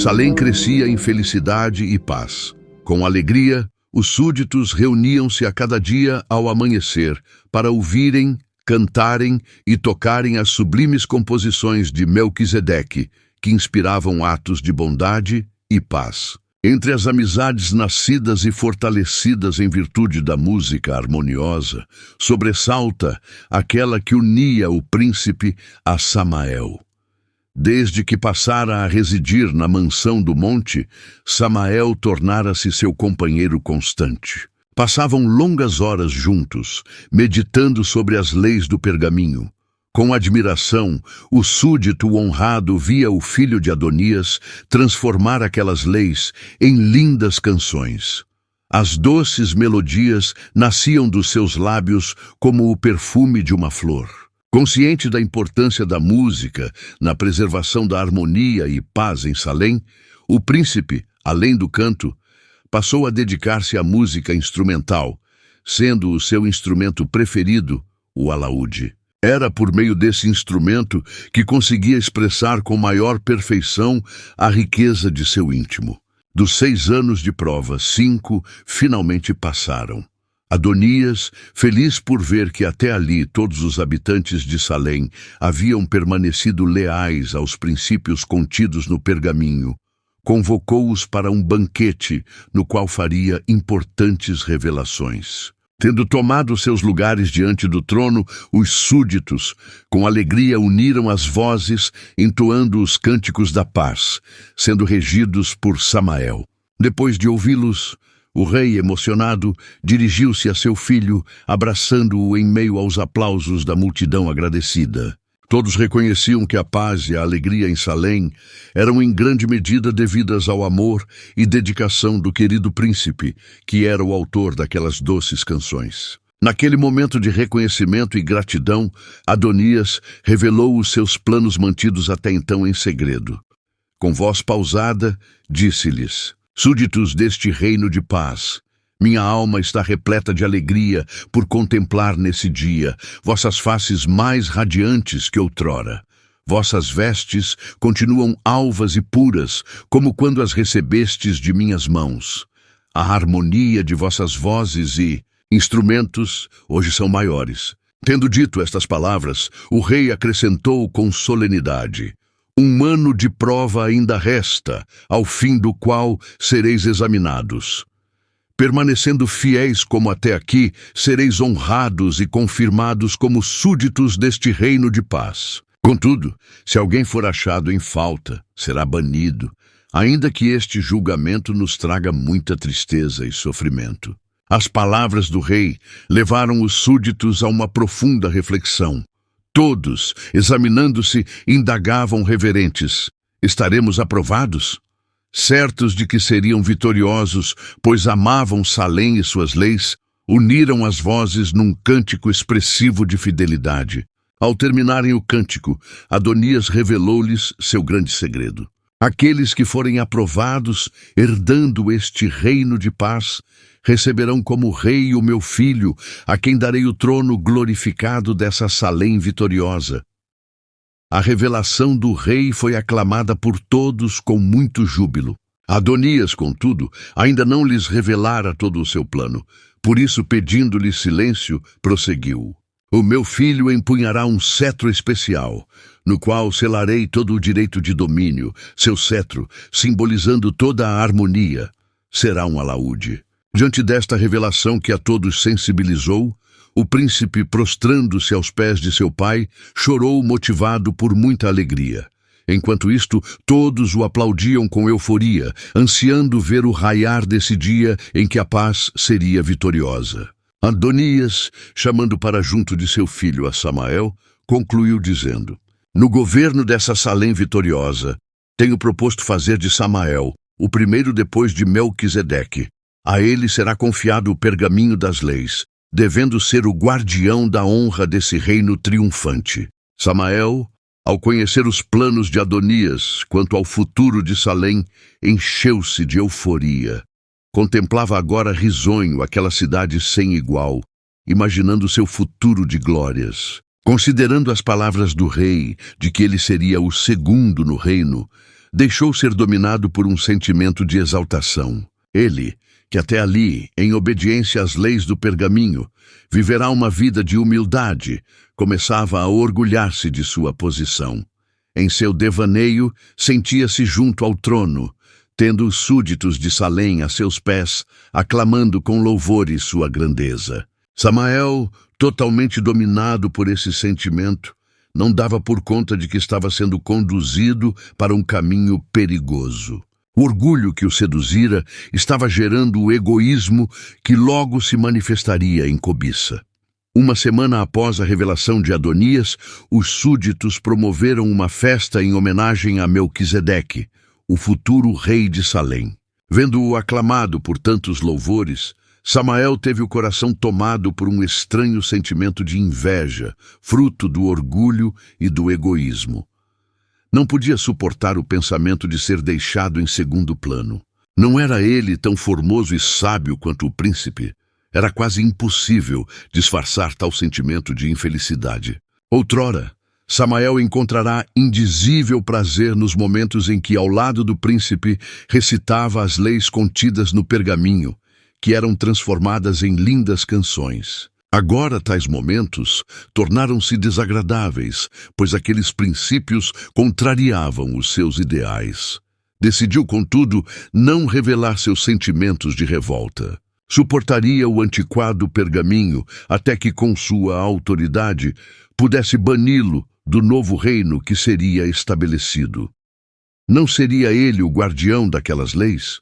Salém crescia em felicidade e paz. Com alegria, os súditos reuniam-se a cada dia ao amanhecer para ouvirem, cantarem e tocarem as sublimes composições de Melquisedeque, que inspiravam atos de bondade e paz. Entre as amizades nascidas e fortalecidas em virtude da música harmoniosa, sobressalta aquela que unia o príncipe a Samael. Desde que passara a residir na mansão do monte, Samael tornara-se seu companheiro constante. Passavam longas horas juntos, meditando sobre as leis do pergaminho. Com admiração, o súdito honrado via o filho de Adonias transformar aquelas leis em lindas canções. As doces melodias nasciam dos seus lábios como o perfume de uma flor. Consciente da importância da música na preservação da harmonia e paz em Salém, o príncipe, além do canto, passou a dedicar-se à música instrumental, sendo o seu instrumento preferido o alaúde. Era por meio desse instrumento que conseguia expressar com maior perfeição a riqueza de seu íntimo. Dos 6 anos de prova, 5 finalmente passaram. Adonias, feliz por ver que até ali todos os habitantes de Salém haviam permanecido leais aos princípios contidos no pergaminho, convocou-os para um banquete no qual faria importantes revelações. Tendo tomado seus lugares diante do trono, os súditos, com alegria, uniram as vozes, entoando os cânticos da paz, sendo regidos por Samael. Depois de ouvi-los, o rei, emocionado, dirigiu-se a seu filho, abraçando-o em meio aos aplausos da multidão agradecida. Todos reconheciam que a paz e a alegria em Salém eram em grande medida devidas ao amor e dedicação do querido príncipe, que era o autor daquelas doces canções. Naquele momento de reconhecimento e gratidão, Adonias revelou os seus planos mantidos até então em segredo. Com voz pausada, disse-lhes: súditos deste reino de paz, minha alma está repleta de alegria por contemplar nesse dia vossas faces mais radiantes que outrora. Vossas vestes continuam alvas e puras, como quando as recebestes de minhas mãos. A harmonia de vossas vozes e instrumentos hoje são maiores. Tendo dito estas palavras, o rei acrescentou com solenidade: um ano de prova ainda resta, ao fim do qual sereis examinados. Permanecendo fiéis como até aqui, sereis honrados e confirmados como súditos deste reino de paz. Contudo, se alguém for achado em falta, será banido, ainda que este julgamento nos traga muita tristeza e sofrimento. As palavras do rei levaram os súditos a uma profunda reflexão. Todos, examinando-se, indagavam reverentes: estaremos aprovados? Certos de que seriam vitoriosos, pois amavam Salém e suas leis, uniram as vozes num cântico expressivo de fidelidade. Ao terminarem o cântico, Adonias revelou-lhes seu grande segredo. Aqueles que forem aprovados, herdando este reino de paz, receberão como rei o meu filho, a quem darei o trono glorificado dessa Salém vitoriosa. A revelação do rei foi aclamada por todos com muito júbilo. Adonias, contudo, ainda não lhes revelara todo o seu plano. Por isso, pedindo-lhes silêncio, prosseguiu: o meu filho empunhará um cetro especial, no qual selarei todo o direito de domínio. Seu cetro, simbolizando toda a harmonia, será um alaúde. Diante desta revelação que a todos sensibilizou, o príncipe, prostrando-se aos pés de seu pai, chorou motivado por muita alegria. Enquanto isto, todos o aplaudiam com euforia, ansiando ver o raiar desse dia em que a paz seria vitoriosa. Adonias, chamando para junto de seu filho a Samael, concluiu dizendo: no governo dessa Salém vitoriosa, tenho proposto fazer de Samael o primeiro depois de Melquisedeque. A ele será confiado o pergaminho das leis, devendo ser o guardião da honra desse reino triunfante. Samael, ao conhecer os planos de Adonias quanto ao futuro de Salém, encheu-se de euforia. Contemplava agora risonho aquela cidade sem igual, imaginando seu futuro de glórias. Considerando as palavras do rei de que ele seria o segundo no reino, deixou ser dominado por um sentimento de exaltação. Ele, que até ali, em obediência às leis do pergaminho, viverá uma vida de humildade, começava a orgulhar-se de sua posição. Em seu devaneio, sentia-se junto ao trono, tendo os súditos de Salém a seus pés, aclamando com louvores sua grandeza. Samael, totalmente dominado por esse sentimento, não dava por conta de que estava sendo conduzido para um caminho perigoso. O orgulho que o seduzira estava gerando o egoísmo que logo se manifestaria em cobiça. Uma semana após a revelação de Adonias, os súditos promoveram uma festa em homenagem a Melquisedeque, o futuro rei de Salém. Vendo-o aclamado por tantos louvores, Samael teve o coração tomado por um estranho sentimento de inveja, fruto do orgulho e do egoísmo. Não podia suportar o pensamento de ser deixado em segundo plano. Não era ele tão formoso e sábio quanto o príncipe. Era quase impossível disfarçar tal sentimento de infelicidade. Outrora, Samael encontrará indizível prazer nos momentos em que, ao lado do príncipe, recitava as leis contidas no pergaminho, que eram transformadas em lindas canções. Agora tais momentos tornaram-se desagradáveis, pois aqueles princípios contrariavam os seus ideais. Decidiu, contudo, não revelar seus sentimentos de revolta. Suportaria o antiquado pergaminho até que, com sua autoridade, pudesse bani-lo do novo reino que seria estabelecido. Não seria ele o guardião daquelas leis?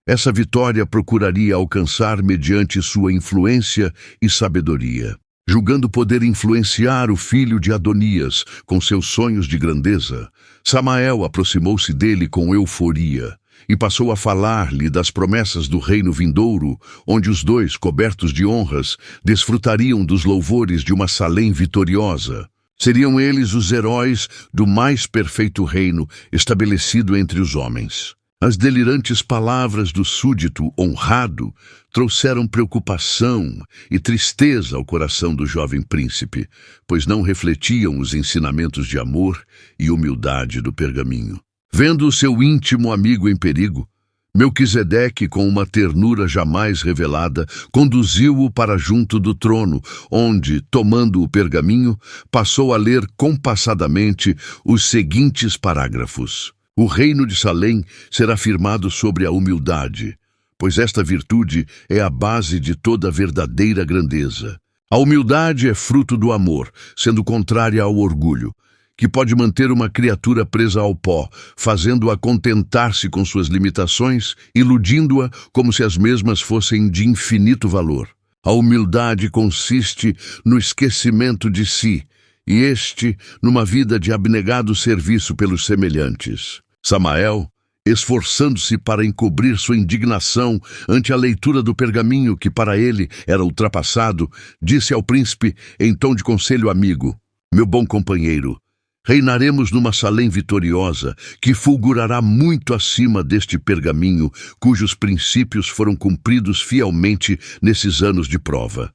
Essa vitória procuraria alcançar mediante sua influência e sabedoria. Julgando poder influenciar o filho de Adonias com seus sonhos de grandeza, Samael aproximou-se dele com euforia e passou a falar-lhe das promessas do reino vindouro, onde os dois, cobertos de honras, desfrutariam dos louvores de uma Salém vitoriosa. Seriam eles os heróis do mais perfeito reino estabelecido entre os homens. As delirantes palavras do súdito honrado trouxeram preocupação e tristeza ao coração do jovem príncipe, pois não refletiam os ensinamentos de amor e humildade do pergaminho. Vendo o seu íntimo amigo em perigo, Melquisedeque, com uma ternura jamais revelada, conduziu-o para junto do trono, onde, tomando o pergaminho, passou a ler compassadamente os seguintes parágrafos. O reino de Salém será firmado sobre a humildade, pois esta virtude é a base de toda verdadeira grandeza. A humildade é fruto do amor, sendo contrária ao orgulho, que pode manter uma criatura presa ao pó, fazendo-a contentar-se com suas limitações, iludindo-a como se as mesmas fossem de infinito valor. A humildade consiste no esquecimento de si, e este numa vida de abnegado serviço pelos semelhantes. Samael, esforçando-se para encobrir sua indignação ante a leitura do pergaminho que para ele era ultrapassado, disse ao príncipe em tom de conselho amigo: "Meu bom companheiro, reinaremos numa Salém vitoriosa que fulgurará muito acima deste pergaminho, cujos princípios foram cumpridos fielmente nesses anos de prova.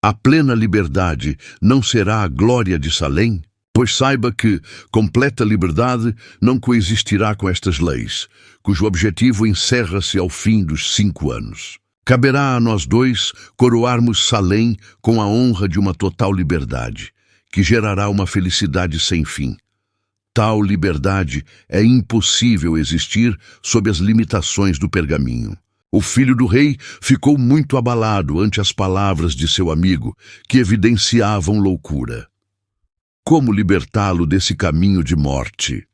A plena liberdade não será a glória de Salém? Pois saiba que completa liberdade não coexistirá com estas leis, cujo objetivo encerra-se ao fim dos 5 anos. Caberá a nós dois coroarmos Salém com a honra de uma total liberdade, que gerará uma felicidade sem fim. Tal liberdade é impossível existir sob as limitações do pergaminho." O filho do rei ficou muito abalado ante as palavras de seu amigo, que evidenciavam loucura. Como libertá-lo desse caminho de morte?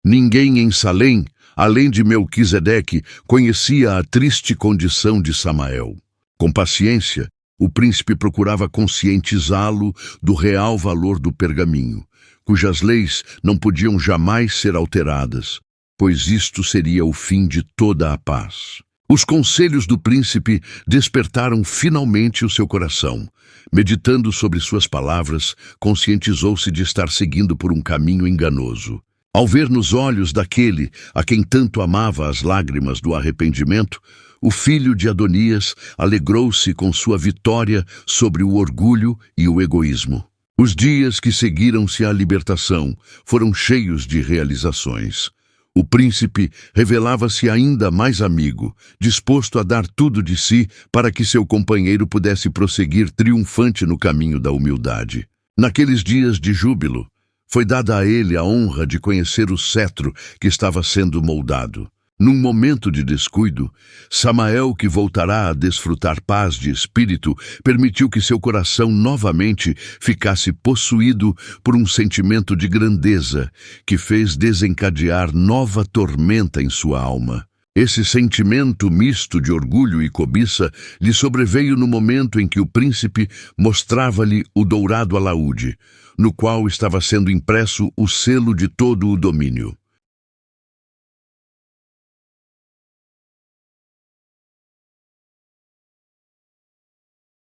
Ninguém em Salém, além de Melquisedeque, conhecia a triste condição de Samael. Com paciência, o príncipe procurava conscientizá-lo do real valor do pergaminho, cujas leis não podiam jamais ser alteradas, pois isto seria o fim de toda a paz. Os conselhos do príncipe despertaram finalmente o seu coração. Meditando sobre suas palavras, conscientizou-se de estar seguindo por um caminho enganoso. Ao ver nos olhos daquele a quem tanto amava as lágrimas do arrependimento, o filho de Adonias alegrou-se com sua vitória sobre o orgulho e o egoísmo. Os dias que seguiram-se à libertação foram cheios de realizações. O príncipe revelava-se ainda mais amigo, disposto a dar tudo de si para que seu companheiro pudesse prosseguir triunfante no caminho da humildade. Naqueles dias de júbilo, foi dada a ele a honra de conhecer o cetro que estava sendo moldado. Num momento de descuido, Samael, que voltará a desfrutar paz de espírito, permitiu que seu coração novamente ficasse possuído por um sentimento de grandeza que fez desencadear nova tormenta em sua alma. Esse sentimento misto de orgulho e cobiça lhe sobreveio no momento em que o príncipe mostrava-lhe o dourado alaúde, no qual estava sendo impresso o selo de todo o domínio.